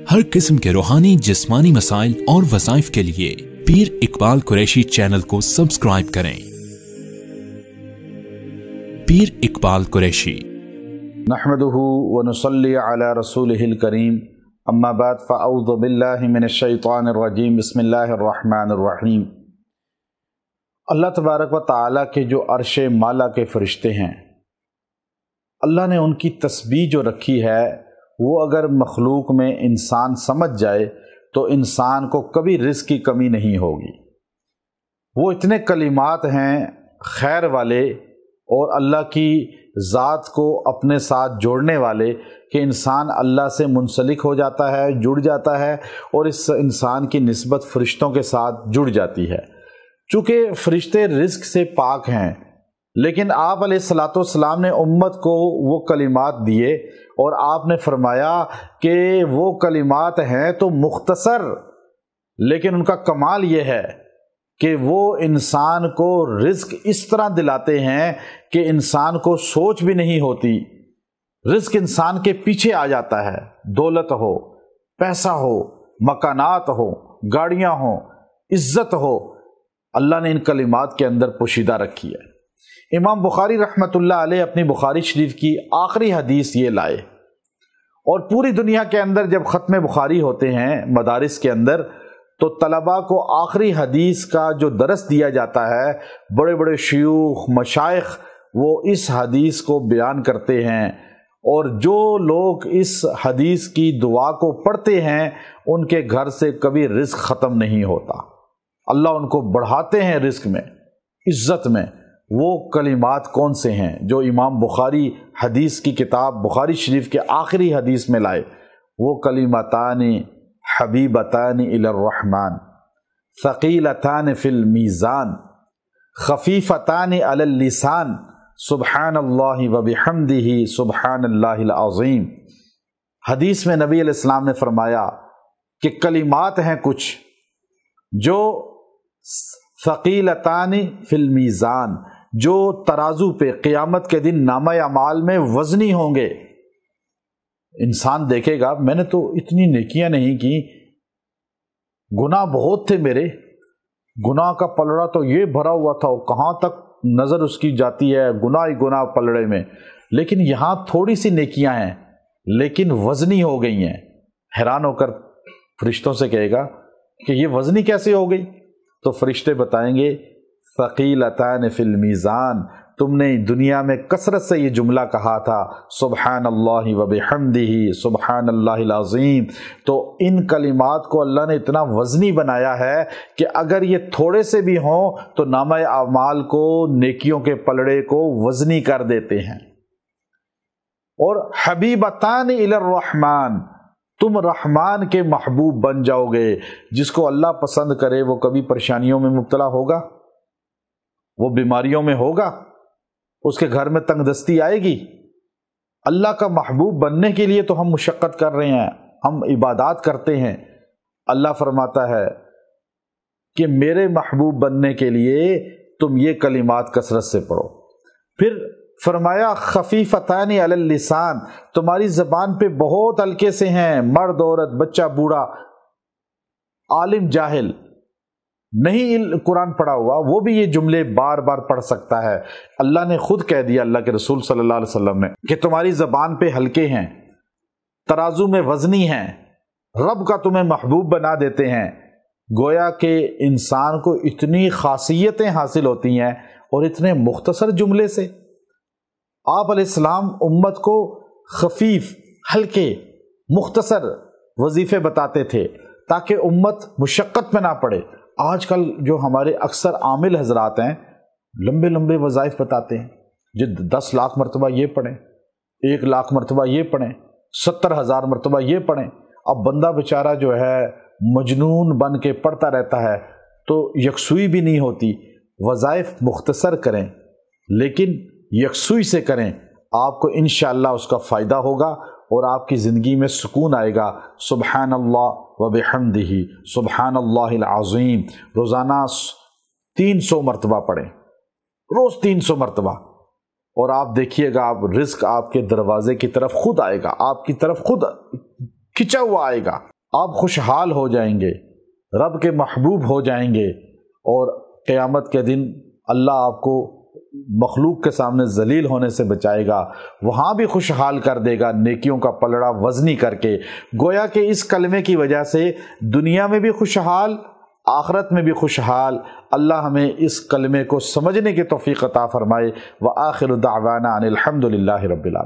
हर किस्म के रूहानी जिस्मानी मसाइल और वज़ाइफ के लिए पीर इकबाल कुरैशी चैनल को सब्सक्राइब करें। पीर इकबाल कुरैशी। नहमदुहु व नुसल्ली अला रसूलिहिल करीम, अम्मा बाद फ़अऊज़ु बिल्लाहि मिनश शैतानिर रजीम, बिस्मिल्लाहिर रहमानिर रहीम। अल्लाह तबारक व तआला के जो अर्श माला के फरिश्ते हैं, अल्लाह ने उनकी तस्बीह जो रखी है वो अगर मखलूक में इंसान समझ जाए तो इंसान को कभी रिज़्क़ की कमी नहीं होगी। वो इतने कलिमात हैं खैर वाले और अल्लाह की ज़ात को अपने साथ जोड़ने वाले कि इंसान अल्लाह से मुंसलिक हो जाता है, जुड़ जाता है और इस इंसान की निस्बत फ़रिश्तों के साथ जुड़ जाती है। चूँकि फ़रिश्ते रिज़्क़ से पाक हैं, लेकिन आप अलैहिस्सलाम ने उम्मत को वो कलिमात दिए और आपने फरमाया कि वो कलिमात हैं तो मुख्तसर, लेकिन उनका कमाल ये है कि वो इंसान को रिज़्क़ इस तरह दिलाते हैं कि इंसान को सोच भी नहीं होती। रिज़्क़ इंसान के पीछे आ जाता है। दौलत हो, पैसा हो, मकानात हो, गाड़ियाँ हो, इज़्ज़त हो, अल्लाह ने इन कलिमात के अंदर पोशीदा रखी है। इमाम बुखारी रहमतुल्लाह अलैह अपनी बुखारी शरीफ की आखिरी हदीस ये लाए और पूरी दुनिया के अंदर जब ख़त्म बुखारी होते हैं मदारिस के अंदर तो तलबा को आखिरी हदीस का जो दरस दिया जाता है, बड़े बड़े शयूख मशाइख वो इस हदीस को बयान करते हैं और जो लोग इस हदीस की दुआ को पढ़ते हैं उनके घर से कभी रिज़्क़ ख़त्म नहीं होता। अल्लाह उनको बढ़ाते हैं रिज़्क़ में, इज़्ज़त में। वो कलिमात कौन से हैं जो इमाम बुखारी हदीस की किताब बुखारी शरीफ के आखिरी हदीस में लाए? वो कलिमतानी हबीबतानी इलर रहमान, सकीलतानी फिल मीज़ान, खफीफतानी अलल लिसान, सुब्हानल्लाहि व बिहम्दिही सुब्हानल्लाहिल अज़ीम। हदीस में नबी अलैहिस्सलाम ने फरमाया कि कलिमात हैं कुछ जो सकीलतानी फिल मीज़ान, जो तराजू पे क़यामत के दिन नामा अमाल में वज़नी होंगे। इंसान देखेगा मैंने तो इतनी नेकियां नहीं की, गुनाह बहुत थे मेरे, गुनाह का पलड़ा तो ये भरा हुआ था, कहाँ तक नज़र उसकी जाती है गुनाह ही गुनाह पलड़े में, लेकिन यहाँ थोड़ी सी नेकियां हैं लेकिन वज़नी हो गई हैं। हैरान होकर फरिश्तों से कहेगा कि ये वज़नी कैसे हो गई? तो फरिश्ते बताएंगे सकीलतान फिल मीज़ान, तुमने दुनिया में कसरत से ये जुमला कहा था सुब्हानल्लाहि व बिहम्दिही सुब्हानल्लाहिल अज़ीम। तो इन कलिमात को अल्लाह ने इतना वज़नी बनाया है कि अगर ये थोड़े से भी हों तो नामा अमाल को, नेकियों के पलड़े को वज़नी कर देते हैं। और हबीबतान इलर रहमान, तुम रहमान के महबूब बन जाओगे। जिसको अल्लाह पसंद करे वो कभी परेशानियों में मुब्तला होगा, वो बीमारियों में होगा, उसके घर में तंगदस्ती आएगी। अल्लाह का महबूब बनने के लिए तो हम मुशक्क़त कर रहे हैं, हम इबादत करते हैं। अल्लाह फरमाता है कि मेरे महबूब बनने के लिए तुम ये कलिमात कसरत से पढ़ो। फिर फरमाया खफीफतानी अलल लिसान, तुम्हारी ज़बान पे बहुत हल्के से हैं, मर्द औरत बच्चा बूढ़ा आलिम जाहिल नहीं कुरान पढ़ा हुआ वो भी ये जुमले बार बार पढ़ सकता है। अल्लाह ने खुद कह दिया, अल्लाह के रसूल सल्लल्लाहु अलैहि वसल्लम ने, कि तुम्हारी ज़बान पे हल्के हैं, तराजू में वज़नी हैं, रब का तुम्हें महबूब बना देते हैं। गोया के इंसान को इतनी खासियतें हासिल होती हैं और इतने मुख्तसर जुमले से। आप अलैहिस्सलाम उम्मत को खफीफ, हल्के, मुख्तसर वजीफ़े बताते थे ताकि उम्मत मुशक्क़त में ना पड़े। आजकल जो हमारे अक्सर आमिल हजरात हैं लंबे लंबे वज़ाइफ बताते हैं, जो 10 लाख मरतबा ये पढ़ें, 1 लाख मरतबा ये पढ़ें, 70,000 मरतबा ये पढ़ें। अब बंदा बेचारा जो है मजनून बन के पढ़ता रहता है तो यकसुई भी नहीं होती। वज़ाइफ मुख्तसर करें लेकिन यकसुई से करें, आपको इंशाअल्लाह उसका फ़ायदा होगा और आपकी ज़िंदगी में सुकून आएगा। सुब्हानल्लाह व बिहम्दिही सुब्हानल्लाहिल अज़ीम रोज़ाना 300 मरतबा पढ़ें, रोज़ 300 मरतबा, और आप देखिएगा आप रिज़्क़ आपके दरवाजे की तरफ खुद आएगा, आपकी तरफ खुद खिंचा हुआ आएगा। آپ خوشحال ہو جائیں گے، رب کے محبوب ہو جائیں گے، اور قیامت کے دن اللہ آپ کو مخلوق کے سامنے ذلیل ہونے سے بچائے گا، وہاں بھی خوشحال کر دے گا نیکیوں کا پلڑا وزنی کر کے۔ گویا کہ اس کلمے کی وجہ سے دنیا میں بھی خوشحال، آخرت میں بھی خوشحال۔ اللہ ہمیں اس کلمے کو سمجھنے کی توفیق عطا فرمائے۔ وآخر دعوانا ان الحمد للہ رب العالمین۔